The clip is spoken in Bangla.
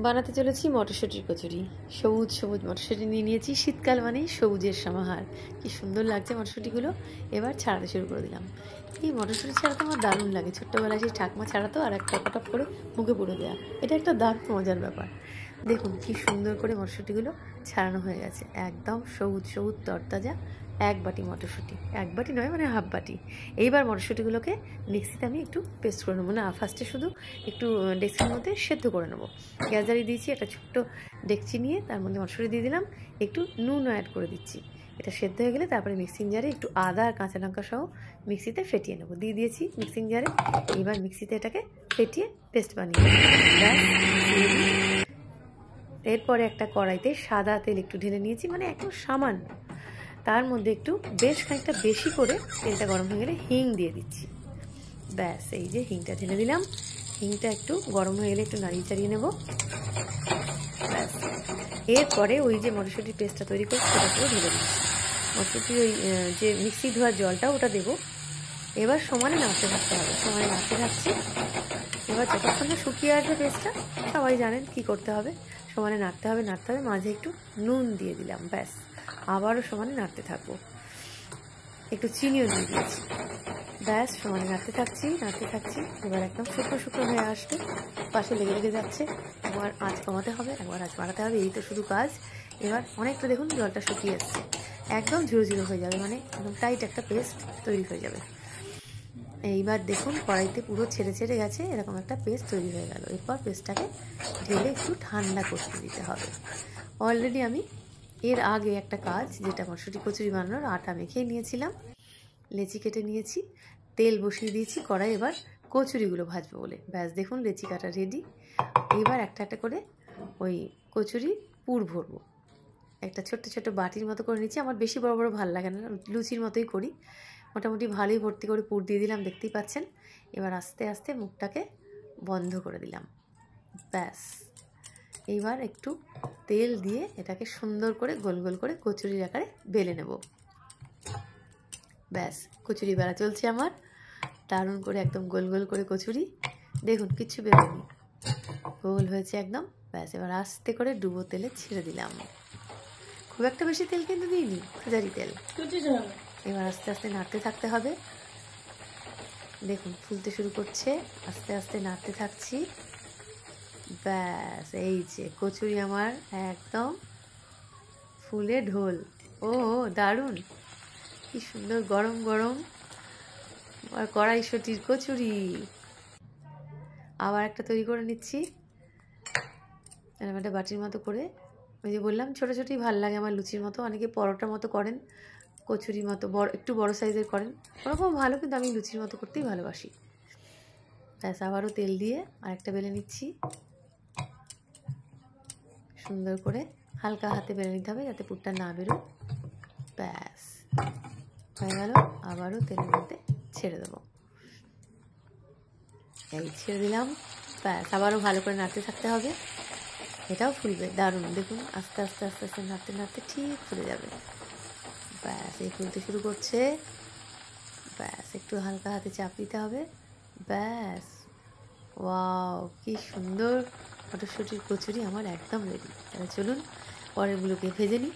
বানাতে চলেছি মটরশুঁটির কচুরি। সবুজ সবুজ মটরশুঁটি নিয়ে নিয়েছি। শীতকাল মানেই সবুজের সমাহার। কি সুন্দর লাগছে মটরশুঁটিগুলো। এবার ছাড়াতে শুরু করে দিলাম। এই মটরশুঁটি ছাড়াতে আমার দারুণ লাগে। ছোট্টবেলায় সেই ঠাকমা ছাড়াতো আর একটা কটক করে মুখে পুরো দেওয়া। এটা একটা দারুণ মজার ব্যাপার। দেখুন কি সুন্দর করে মটরশুঁটিগুলো ছাড়ানো হয়ে গেছে। একদম সবুজ সবুজ তরতাজা। এক বাটি মটরশুঁটি, এক বাটি নয় মানে হাফ বাটি। এইবার মটরশুঁটিগুলোকে মিক্সিতে আমি একটু পেস্ট করে নেবো। না, ফার্স্টে শুধু একটু ডেক্সির মধ্যে সেদ্ধ করে নেবো। গ্যাস জ্বালিয়ে দিয়েছি, একটা ছোট্ট ডেকচি নিয়ে তার মধ্যে মটরশুঁটি দিয়ে দিলাম, একটু নুন অ্যাড করে দিচ্ছি। এটা সেদ্ধ হয়ে গেলে তারপরে মিক্সিং জারে একটু আদা আর কাঁচা লঙ্কা সহ মিক্সিতে ফেটিয়ে নেবো। দিয়ে দিয়েছি মিক্সিং জারে। এবার মিক্সিতে এটাকে ফেটিয়ে পেস্ট বানিয়ে এরপরে একটা কড়াইতে সাদা তেল একটু ঢেলে নিয়েছি, মানে একদম সামান্য। তার মধ্যে একটু বেশ খানিকটা বেশি করে তেলটা গরম হয়ে গেলে হিং দিয়ে দিচ্ছি। ব্যাস, এই যে হিংটা ঢেলে দিলাম। হিংটা একটু গরম হয়ে গেলে একটু নাড়িয়ে চাড়িয়ে নেব। ব্যাস, এরপরে ওই যে মটরশুঁটির পেস্টটা তৈরি করে সেটা পুরো ঢেলে দিচ্ছি। মটরশুঁটির ওই যে মিক্সি ধোয়ার জলটা ওটা দেবো। এবার সমানে নাড়তে থাকতে হবে, সমানে নাড়তে থাকছি। এবার যতক্ষণ না শুকিয়ে আসবে পেস্টটা, সবাই জানেন কি করতে হবে। সমানে নাড়তে হবে নাড়তে হবে, মাঝে একটু নুন দিয়ে দিলাম। ব্যাস, আবারও সমানে নাড়তে থাকবো। একটু চিনিও দিয়ে দিয়েছি। ব্যাস, সমানে নাড়তে থাকছি নাড়তে থাকছি। এবার একদম শুকনো শুকনো হয়ে আসবে, পাশে লেগে লেগে যাচ্ছে। একবার আঁচ কমাতে হবে, একবার আঁচ বাড়াতে হবে, এই তো শুধু কাজ। এবার অনেকটা দেখুন জলটা শুকিয়ে এসছে, একদম ঝুরো ঝুরো হয়ে যাবে, মানে একদম টাইট একটা পেস্ট তৈরি হয়ে যাবে। এইবার দেখুন কড়াইতে পুরো ছেড়ে ছেড়ে গেছে, এরকম একটা পেস্ট তৈরি হয়ে গেল। এরপর পেস্টটাকে ঢেলে একটু ঠান্ডা করতে দিতে হবে। অলরেডি আমি এর আগে একটা কাজ, যেটা মটরশুঁটি কচুরি বানানোর, আটা মেখে নিয়েছিলাম, লেচি কেটে নিয়েছি, তেল বসিয়ে দিয়েছি কড়াই। এবার কচুরিগুলো ভাজবো বলে। ব্যাস দেখুন লেচি কাটা রেডি। এবার একটা একটা করে ওই কচুরি পুর ভরবো। একটা ছোট্ট ছোট্ট বাটির মতো করে নিচ্ছি। আমার বেশি বড় বড় ভালো লাগে না, লুচির মতোই করি। মোটামুটি ভালোই ভর্তি করে পুর দিয়ে দিলাম, দেখতেই পাচ্ছেন। এবার আস্তে আস্তে মুখটাকে বন্ধ করে দিলাম। ব্যাস, এইবার একটু তেল দিয়ে এটাকে সুন্দর করে গোল গোল করে কচুরির আকারে বেলে নেব। ব্যাস, কচুরি বেলা চলছে আমার, দারুণ করে একদম গোল গোল করে কচুরি। দেখুন কিচ্ছু বেরোয়নি, গোল হয়েছে একদম। ব্যাস, এবার আস্তে করে ডুবো তেলে ছেড়ে দিলাম। খুব একটা বেশি তেল কিন্তু দিইনি, ভাজারি তেল। এবার আস্তে আস্তে নাড়তে থাকতে হবে। দেখুন ফুলতে শুরু করছে, আস্তে আস্তে নাড়তে থাকছি। ব্যাস, এই যে কচুরি আমার একদম ফুলে ঢোল। ও দারুণ, কি সুন্দর গরম গরম আর কড়াইশুঁটির কচুরি। আবার একটা তৈরি করে নিচ্ছি, এরকম একটা বাটির মতো করে। ওই যে বললাম ছোটো ছোটোই ভালো লাগে আমার, লুচির মতো। অনেকে পরোটার মতো করেন, কচুরির মতো বড় একটু বড় সাইজের করেন, ওরকম ভালো, কিন্তু আমি লুচির মতো করতেই ভালোবাসি। ব্যাস, আবারও তেল দিয়ে আরেকটা বেলে নিচ্ছি। সুন্দর করে হালকা হাতে বেলে নিতে হবে যাতে পুরটা না বেরোয়। ব্যাস হয়ে গেল। আবারও তেলের মধ্যে ছেড়ে দেবো। এই ছেড়ে দিলাম। ব্যাস, আবারও ভালো করে নাড়তে থাকতে হবে। এটাও ফুলবে দারুণ, দেখুন আস্তে আস্তে আস্তে আস্তে নাড়তে নাড়তে ঠিক ফুলে যাবে। ব্যাস, এই ফুলতে শুরু করছে। ব্যাস, একটু হালকা হাতে চাপ দিতে হবে। ব্যাস, ওয়াও কি সুন্দর মটরশুঁটির কচুরি আমার একদম রেডি। তাহলে চলুন পরেরগুলোকে ভেজে নিই।